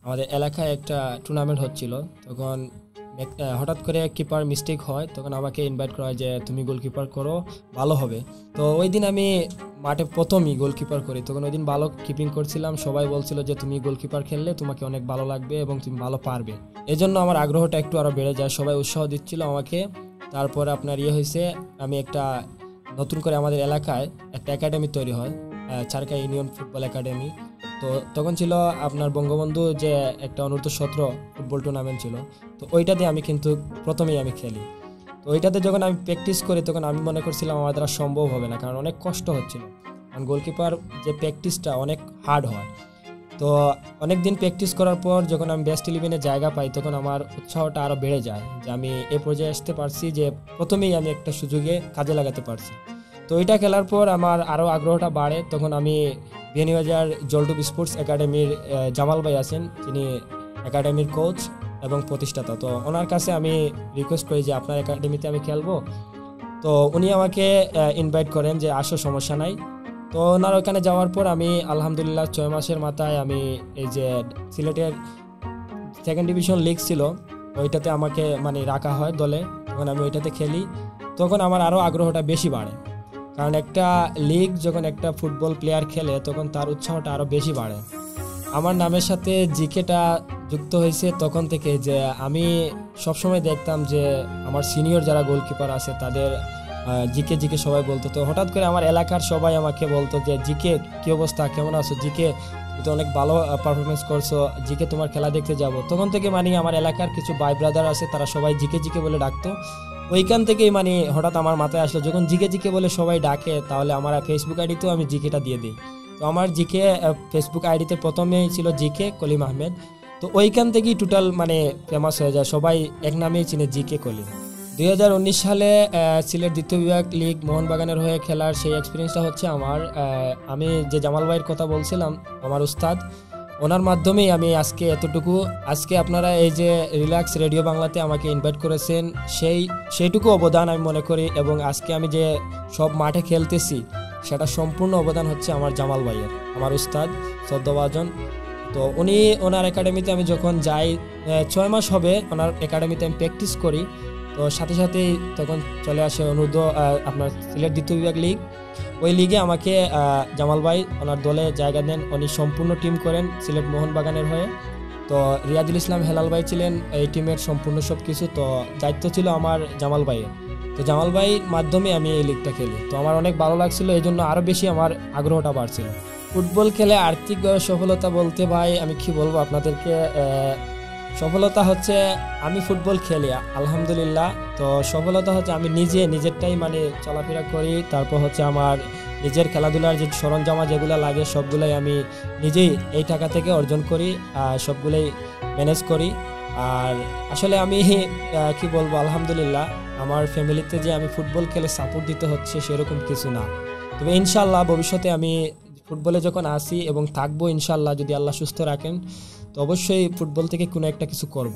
আমাদের এলাকায় একটা টুর্নামেন্ট হচ্ছিল। তখন হঠাৎ করে কিপার মিস্টেক হয়, তখন আমাকে ইনভাইট করা হয় যে তুমি গোলকিপার করো, ভালো হবে। তো ওই দিন আমি মাঠে প্রথমই গোলকিপার করি। তখন ওই দিন ভালো কিপিং করছিলাম, সবাই বলছিল যে তুমি গোলকিপার খেললে তোমাকে অনেক ভালো লাগবে এবং তুমি ভালো পারবে। এই জন্য আমার আগ্রহটা একটু আরও বেড়ে যায়, সবাই উৎসাহ দিচ্ছিল আমাকে। তারপর আপনার হয়েছে, আমি একটা নতুন করে আমাদের এলাকায় একটা একাডেমি তৈরি হয়, চারকা ইউনিয়ন ফুটবল একাডেমি। তো তখন ছিল আপনার বঙ্গবন্ধু যে একটা অনূর্ধ্ব-17 ফুটবল টুর্নামেন্ট ছিল। তো ওইটাতে আমি কিন্তু প্রথমেই আমি খেলি। তো ওইটাতে যখন আমি প্র্যাকটিস করি তখন আমি মনে করছিলাম আমার দ্বারা সম্ভব হবে না, কারণ অনেক কষ্ট হচ্ছিল। কারণ গোলকিপার যে প্র্যাকটিসটা অনেক হার্ড হয়। তো অনেক দিন প্র্যাকটিস করার পর যখন আমি বেস্ট 11-এ জায়গা পাই তখন আমার উৎসাহটা আরও বেড়ে যায় যে আমি এ পর্যায়ে আসতে পারছি, যে প্রথমেই আমি একটা সুযোগে কাজে লাগাতে পারছি। তো এটা খেলার পর আমার আরও আগ্রহটা বাড়ে। তখন আমি বিয়ানীবাজার জলটুপ স্পোর্টস একাডেমির জামাল ভাই আছেন, তিনি একাডেমির কোচ এবং প্রতিষ্ঠাতা। তো ওনার কাছে আমি রিকোয়েস্ট করি যে আপনার একাডেমিতে আমি খেলবো। তো উনি আমাকে ইনভাইট করেন যে আসো, সমস্যা নাই। তো ওনার ওখানে যাওয়ার পর আমি আলহামদুলিল্লাহ 6 মাসের মাথায় আমি এই যে সিলেটের 2nd ডিভিশন লিগ ছিল ওইটাতে আমাকে রাখা হয় দলে। তখন আমি ওইটাতে খেলি। তখন আমার আরও আগ্রহটা বেশি বাড়ে, কারণ একটা লিগ যখন একটা ফুটবল প্লেয়ার খেলে তখন তার উৎসাহটা আরও বেশি বাড়ে। আমার নামের সাথে জিকেটা যুক্ত হয়েছে তখন থেকে, যে আমি সবসময় দেখতাম যে আমার সিনিয়র যারা গোলকিপার আছে তাদের জিকে জিকে সবাই বলতো। তো হঠাৎ করে আমার এলাকার সবাই আমাকে বলতো যে জিকে কী অবস্থা, কেমন আছো জিকে, তুমি তো অনেক ভালো পারফরমেন্স করছো, জিকে তোমার খেলা দেখতে যাব। তখন থেকে আমার এলাকার কিছু ভাই ব্রাদার আছে, তারা সবাই জিকে জিকে বলে ডাকতো। ওইখান থেকেই হঠাৎ আমার মাথায় আসলো যখন জিকে জিকে বলে সবাই ডাকে, তাহলে আমার ফেসবুক আইডিতেও আমি জিকেটা দিয়ে দিই। তো আমার জিকে ফেসবুক আইডিতে প্রথমেই ছিল জিকে কলিম আহমেদ। তো ওইখান থেকেই টোটাল ফেমাস হয়ে যায়, সবাই এক নামেই চিনে জিকে কলিম। 2019 সালে সিলেট দ্বিতীয় বিভাগ লিগ মোহনবাগানের হয়ে খেলার সেই এক্সপিরিয়েন্সটা হচ্ছে আমার। আমি যে জামাল ভাইয়ের কথা বলছিলাম, আমার উস্তাদ, ওনার মাধ্যমেই আমি আজকে এতটুকু, আজকে আপনারা এই যে রিল্যাক্স রেডিও বাংলাতে আমাকে ইনভাইট করেছেন, সেইটুকু অবদান আমি মনে করি। এবং আজকে আমি যে সব মাঠে খেলতেছি সেটা সম্পূর্ণ অবদান হচ্ছে আমার জামাল ভাইয়ের, আমার উস্তাদ শ্রদ্ধাভাজন। তো উনি ওনার একাডেমিতে আমি যখন যাই, 6 মাস হবে ওনার একাডেমিতে আমি প্র্যাকটিস করি। তো সাথে সাথেই তখন চলে আসে আপনার সিলেট দ্বিতীয় বিভাগ লিগ। ওই লিগে আমাকে জামাল ভাই ওনার দলে জায়গা দেন, উনি সম্পূর্ণ টিম করেন সিলেট মোহনবাগানের হয়ে। তো রিয়াজুল ইসলাম হেলাল ভাই ছিলেন এই টিমের সম্পূর্ণ সব কিছু, তো দায়িত্ব ছিল আমার জামাল ভাইয়ের। তো জামাল ভাইয়ের মাধ্যমে আমি এই লিগটা খেলি। তো আমার অনেক ভালো লাগছিল, এই জন্য আরও বেশি আমার আগ্রহটা বাড়ছিল। ফুটবল খেলে আর্থিকভাবে সফলতা বলতে ভাই আমি কি বলবো আপনাদেরকে, সফলতা হচ্ছে আমি ফুটবল খেলি আলহামদুলিল্লাহ। তো সফলতা হচ্ছে আমি নিজেরটাই চলাফেরা করি। তারপর হচ্ছে আমার নিজের খেলাধুলার যে সরঞ্জাম যেগুলো লাগে সবগুলোই আমি নিজেই এই টাকা থেকে অর্জন করি, সবগুলোই ম্যানেজ করি। আর আসলে আমি কি বলবো, আলহামদুলিল্লাহ আমার ফ্যামিলিতে যে আমি ফুটবল খেলে সাপোর্ট দিতে হচ্ছে সেরকম কিছু না। তবে ইনশাল্লাহ ভবিষ্যতে আমি ফুটবলে যখন আসি এবং থাকবো ইনশাল্লাহ, যদি আল্লাহ সুস্থ রাখেন, তো অবশ্যই ফুটবল থেকে কোনো একটা কিছু করব।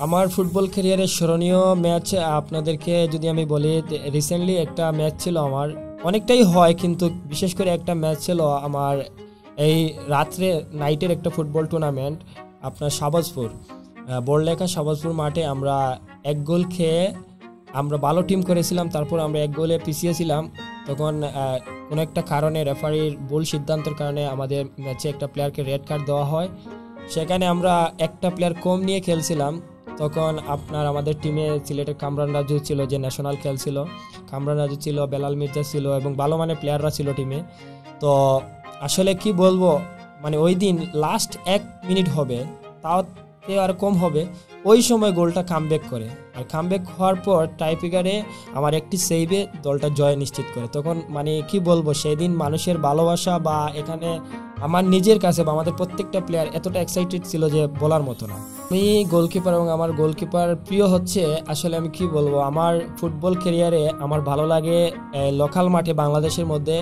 আমার ফুটবল ক্যারিয়ারের স্মরণীয় ম্যাচ আপনাদেরকে যদি আমি বলি, রিসেন্টলি একটা ম্যাচ ছিল আমার, অনেকটাই হয় কিন্তু বিশেষ করে একটা ম্যাচ ছিল আমার এই রাত্রে নাইটের একটা ফুটবল টুর্নামেন্ট, আপনার শাহবাজপুর বড়লেখা শাহবাজপুর মাঠে আমরা 1 গোল খেয়ে আমরা ভালো টিম করেছিলাম, তারপর আমরা 1 গোলে পিছিয়েছিলাম। তখন কোনো একটা কারণে রেফারির ভুল সিদ্ধান্তের কারণে আমাদের ম্যাচে একটা প্লেয়ারকে রেড কার্ড দেওয়া হয়। সেখানে আমরা একটা প্লেয়ার কম নিয়ে খেলছিলাম। তখন আমাদের টিমে সিলেটের কামরান রাজু ছিল, যে ন্যাশনাল খেলছিল, কামরান রাজু ছিল, বেলাল মির্জা ছিল এবং ভালো প্লেয়াররা ছিল টিমে। তো আসলে কি বলবো, ওই দিন লাস্ট 1 মিনিট হবে, তাও আর কম হবে, ওই সময় গোলটা কামব্যাক করে। আর কামব্যাক হওয়ার পর টাইপিকারে আমার একটি সেভে দলটা জয় নিশ্চিত করে। তখন কি বলবো, সেই দিন মানুষের ভালোবাসা বা এখানে আমার নিজের কাছে বা আমাদের প্রত্যেকটা প্লেয়ার এতটা এক্সাইটেড ছিল যে বলার মতো না। আমি গোলকিপার এবং আমার গোলকিপার প্রিয় হচ্ছে, আসলে আমি কি বলবো, আমার ফুটবল ক্যারিয়ারে আমার ভালো লাগে লোকাল মাঠে বাংলাদেশের মধ্যে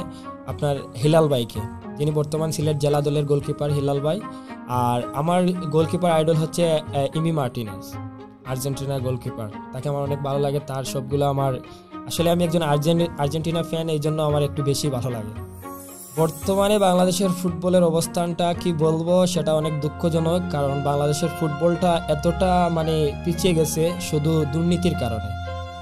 আপনার হিলাল ভাইকে, যিনি বর্তমান সিলেট জেলা দলের গোলকিপার হিলাল ভাই। আর আমার গোলকিপার আইডল হচ্ছে ইমি মার্টিনেজ, আর্জেন্টিনার গোলকিপার, তাকে আমার অনেক ভালো লাগে। তার সবগুলো আমার, আসলে আমি একজন আর্জেন্টিনা ফ্যান, এই জন্য আমার একটু বেশি ভালো লাগে। বর্তমানে বাংলাদেশের ফুটবলের অবস্থানটা কি বলবো, সেটা অনেক দুঃখজনক। কারণ বাংলাদেশের ফুটবলটা এতটা পিছিয়ে গেছে শুধু দুর্নীতির কারণে।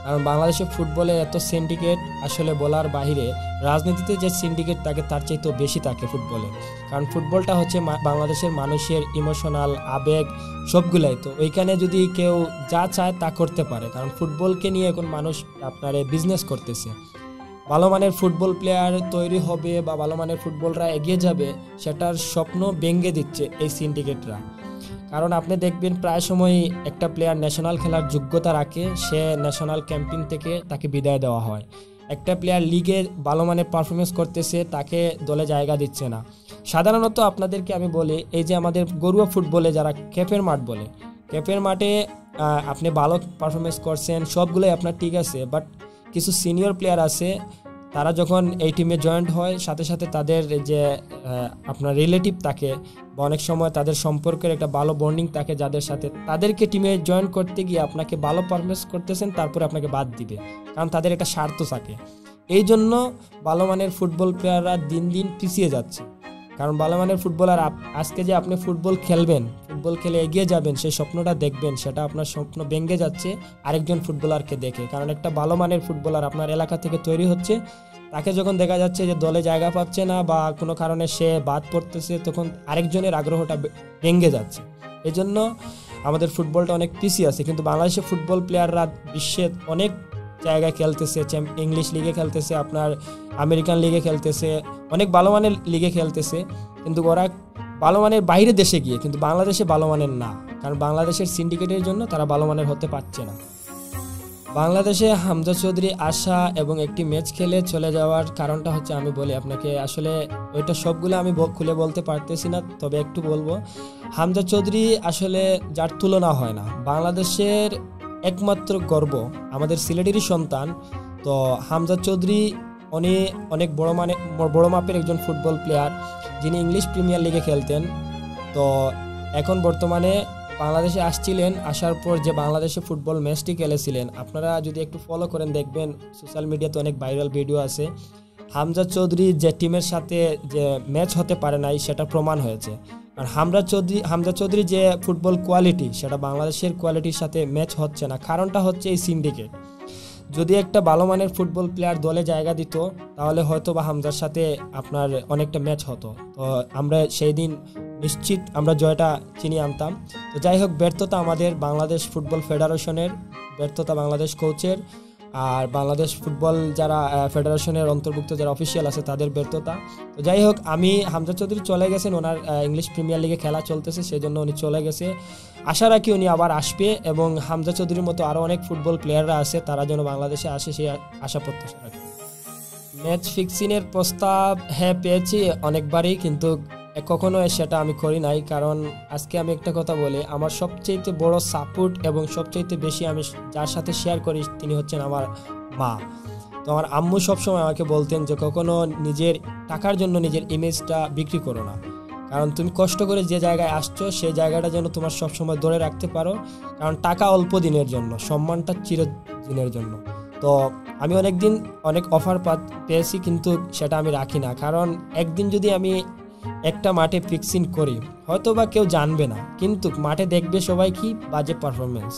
কারণ বাংলাদেশের ফুটবলে এত সিন্ডিকেট আসলে বলার বাহিরে। রাজনীতিতে যে সিন্ডিকেট থাকে তার চাইতেও বেশি থাকে ফুটবলে। কারণ ফুটবলটা হচ্ছে বাংলাদেশের মানুষের ইমোশনাল আবেগ সবগুলাই। তো ওইখানে যদি কেউ যা চায় তা করতে পারে। কারণ ফুটবলকে নিয়ে এখন মানুষ আপনার বিজনেস করতেছে। ভালো মানের ফুটবল প্লেয়ার তৈরি হবে বা ভালো মানের ফুটবলরা এগিয়ে যাবে, সেটার স্বপ্ন ভেঙে দিচ্ছে এই সিন্ডিকেটরা। কারণ আপনি দেখবেন প্রায় সময় একটা প্লেয়ার ন্যাশনাল খেলার যোগ্যতা রাখে, সে ন্যাশনাল ক্যাম্পিং থেকে তাকে বিদায় দেওয়া হয়। একটা প্লেয়ার লিগে ভালো মানের পারফরমেন্স করতেছে, তাকে দলে জায়গা দিচ্ছে না। সাধারণত আপনাদেরকে আমি বলি, এই যে আমাদের ঘরোয়া ফুটবলে যারা ক্যাপের মাঠ বলে, ক্যাপের মাঠে আপনি ভালো পারফরমেন্স করছেন, সবগুলোই আপনার ঠিক আছে, বাট কিছু সিনিয়র প্লেয়ার আছে, তারা যখন এই টিমে জয়েন্ট হয় সাথে সাথে তাদের যে আপনার রিলেটিভ থাকে বা অনেক সময় তাদের সম্পর্কের একটা ভালো বন্ডিং থাকে যাদের সাথে, তাদেরকে টিমে জয়েন করতে গিয়ে আপনাকে ভালো পারফরমেন্স করতেছেন তারপরে আপনাকে বাদ দিবে, কারণ তাদের একটা স্বার্থ থাকে। এই জন্য ভালো মানের ফুটবল প্লেয়াররা দিন দিন পিছিয়ে যাচ্ছে। কারণ ভালো মানের ফুটবলার আজকে যে আপনি ফুটবল খেলবেন, ফুটবল খেলে এগিয়ে যাবেন, সেই স্বপ্নটা দেখবেন, সেটা আপনার স্বপ্ন ভেঙে যাচ্ছে আরেকজন ফুটবলারকে দেখে। কারণ একটা ভালো মানের ফুটবলার আপনার এলাকা থেকে তৈরি হচ্ছে, তাকে যখন দেখা যাচ্ছে যে দলে জায়গা পাচ্ছে না বা কোনো কারণে সে বাদ পড়তেছে, তখন আরেকজনের আগ্রহটা ভেঙে যাচ্ছে। এই জন্য আমাদের ফুটবলটা অনেক পিছিয়ে আছে। কিন্তু বাংলাদেশের ফুটবল প্লেয়াররা বিশ্বের অনেক জায়গায় খেলতেছে, ইংলিশ লিগে খেলতেছে, আপনার আমেরিকান লিগে খেলতেছে, অনেক ভালো মানের লিগে খেলতেছে, কিন্তু ওরা ভালো মানের বাইরে দেশে গিয়ে, কিন্তু বাংলাদেশে ভালো মানের না। কারণ বাংলাদেশের সিন্ডিকেটের জন্য তারা ভালো মানের হতে পারছে না। বাংলাদেশে হামজা চৌধুরী আসা এবং একটি ম্যাচ খেলে চলে যাওয়ার কারণটা হচ্ছে, আমি বলি আপনাকে, আসলে ওইটা সবগুলো আমি খুলে বলতে পারতেছি না, তবে একটু বলবো। হামজা চৌধুরী আসলে যার তুলনা হয় না, বাংলাদেশের একমাত্র গর্ব, আমাদের সিলেটেরই সন্তান। তো হামজা চৌধুরী উনি অনেক বড় মাপের একজন ফুটবল প্লেয়ার, যিনি ইংলিশ প্রিমিয়ার লিগে খেলতেন। তো এখন বর্তমানে বাংলাদেশে আসছিলেন, আসার পর যে বাংলাদেশে ফুটবল ম্যাচটি খেলেছিলেন, আপনারা যদি একটু ফলো করেন দেখবেন সোশ্যাল মিডিয়াতে অনেক ভাইরাল ভিডিও আছে। হামজা চৌধুরী যে টিমের সাথে যে ম্যাচ হতে পারে নাই, সেটা প্রমাণ হয়েছে। আর হামজা চৌধুরী যে ফুটবল কোয়ালিটি, সেটা বাংলাদেশের কোয়ালিটির সাথে ম্যাচ হচ্ছে না। কারণটা হচ্ছে এই সিন্ডিকেট। যদি একটা ভালো মানের ফুটবল প্লেয়ার দলে জায়গা দিত, তাহলে হয়তো বা হামজার সাথে আপনার অনেকটা ম্যাচ হতো। তো আমরা সেই দিন নিশ্চিত আমরা জয়টা চিনিয়ে আনতাম। তো যাই হোক, ব্যর্থতা আমাদের বাংলাদেশ ফুটবল ফেডারেশনের, ব্যর্থতা বাংলাদেশ কোচের, আর বাংলাদেশ ফুটবল যারা ফেডারেশনের অন্তর্ভুক্ত যারা অফিসিয়াল আছে তাদের ব্যর্থতা। তো যাই হোক, হামজা চৌধুরী চলে গেছেন, ওনার ইংলিশ প্রিমিয়ার লিগে খেলা চলতেছে, সেজন্য উনি চলে গেছে। আশা রাখি উনি আবার আসবে, এবং হামজা চৌধুরীর মতো আরও অনেক ফুটবল প্লেয়াররা আছে, তারা যেন বাংলাদেশে আসে, সেই আশা প্রত্যাশা রাখি। ম্যাচ ফিক্সিংয়ের প্রস্তাব পেয়েছি অনেকবারই, কিন্তু কখনো সেটা আমি করি নাই। কারণ আজকে আমি একটা কথা বলি, আমার সবচেয়ে বড় সাপোর্ট এবং সবচেয়ে বেশি আমি যার সাথে শেয়ার করি তিনি হচ্ছেন আমার মা। তো আমার আম্মু সবসময় আমাকে বলতেন যে কখনো নিজের টাকার জন্য নিজের ইমেজটা বিক্রি করো না। কারণ তুমি কষ্ট করে যে জায়গায় আসছো, সেই জায়গাটা যেন তোমার সবসময় ধরে রাখতে পারো। কারণ টাকা অল্প দিনের জন্য, সম্মানটা চিরদিনের জন্য। তো আমি অনেক অফার পেয়েছি, কিন্তু সেটা আমি রাখি না। কারণ একদিন যদি আমি একটা মাঠে ফিক্সিং করি, হয়তো বা কেউ জানবে না, কিন্তু মাঠে দেখবে সবাই কি বাজে পারফরমেন্স,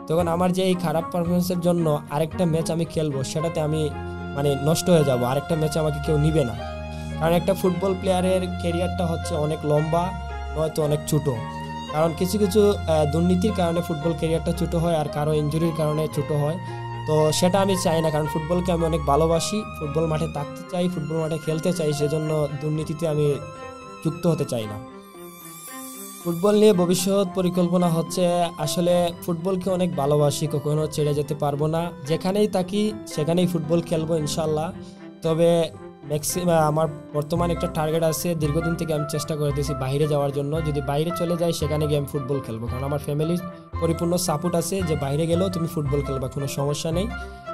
তখন আমার যে এই খারাপ পারফরমেন্সের জন্য আরেকটা ম্যাচ আমি খেলবো, সেটাতে আমি নষ্ট হয়ে যাব, আরেকটা ম্যাচে আমাকে কেউ নিবে না। কারণ একটা ফুটবল প্লেয়ারের ক্যারিয়ারটা হচ্ছে অনেক লম্বা, নয়তো অনেক ছোটো। কারণ কিছু কিছু দুর্নীতির কারণে ফুটবল ক্যারিয়ারটা ছোটো হয়, আর কারো ইনজুরির কারণে ছোটো হয়। তো সেটা আমি চাই না, কারণ ফুটবলকে আমি অনেক ভালোবাসি, ফুটবল মাঠে থাকতে চাই, ফুটবল মাঠে খেলতে চাই, সেজন্য দুর্নীতিতে আমি যুক্ত হতে চাই না। ফুটবল নিয়ে ভবিষ্যৎ পরিকল্পনা হচ্ছে, আসলে ফুটবলকে অনেক ভালোবাসি, কখনো ছেড়ে যেতে পারবো না। যেখানেই থাকি সেখানেই ফুটবল খেলবো ইনশাল্লাহ। তবে আমার বর্তমানে একটা টার্গেট আছে, দীর্ঘদিন থেকে আমি চেষ্টা করতেছি বাইরে যাওয়ার জন্য। যদি বাইরে চলে যাই, সেখানে গিয়ে আমি ফুটবল খেলবো, কারণ আমার ফ্যামিলির পরিপূর্ণ সাপোর্ট আছে যে বাইরে গেলেও তুমি ফুটবল খেলবা, কোনো সমস্যা নেই।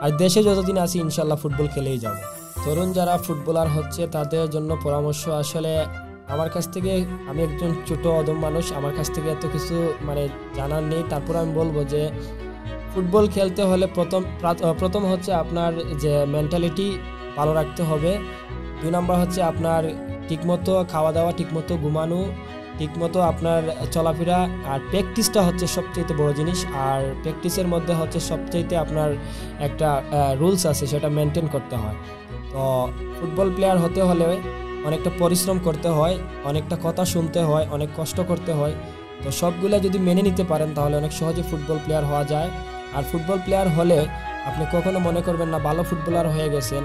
আর দেশে যতদিন আছি ইনশাল্লাহ ফুটবল খেলেই যাবো। তরুণ যারা ফুটবলার হচ্ছে তাদের জন্য পরামর্শ, আসলে আমার কাছ থেকে, আমি একজন ছোট অদম মানুষ, আমার কাছ থেকে এত কিছু জানার নেই। তারপর আমি বলবো যে ফুটবল খেলতে হলে প্রথম হচ্ছে আপনার যে মেন্টালিটি ভালো রাখতে হবে। 2 নাম্বার হচ্ছে আপনার ঠিকমতো খাওয়া দাওয়া, ঠিকমতো ঘুমানো, ঠিকমতো আপনার চলাফেরা, আর প্র্যাকটিসটা হচ্ছে সবচেয়ে বড় জিনিস। আর প্র্যাকটিসের মধ্যে হচ্ছে সবচেয়ে আপনার একটা রুলস আছে, সেটা মেনটেন করতে হয়। তো ফুটবল প্লেয়ার হতে হলে অনেকটা পরিশ্রম করতে হয়, অনেকটা কথা শুনতে হয়, অনেক কষ্ট করতে হয়। তো সবগুলো যদি মেনে নিতে পারেন তাহলে অনেক সহজে ফুটবল প্লেয়ার হওয়া যায়। আর ফুটবল প্লেয়ার হলে আপনি কখনো মনে করবেন না ভালো ফুটবলার হয়ে গেছেন।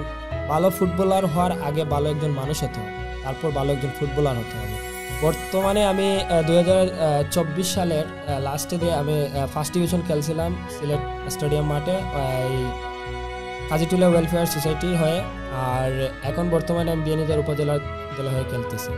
ভালো ফুটবলার হওয়ার আগে ভালো একজন মানুষ হতে হবে, তারপর ভালো একজন ফুটবলার হতে হবে। বর্তমানে আমি 2024 সালের লাস্টে দিয়ে আমি ফার্স্ট ডিভিশন খেলছিলাম সিলেট স্টেডিয়াম মাঠে, এই কাজীটুলা ওয়েলফেয়ার সোসাইটি হয়ে। আর এখন বর্তমানে আমি বিয়ানীবাজার উপজেলা দলে হয়ে খেলতেছি।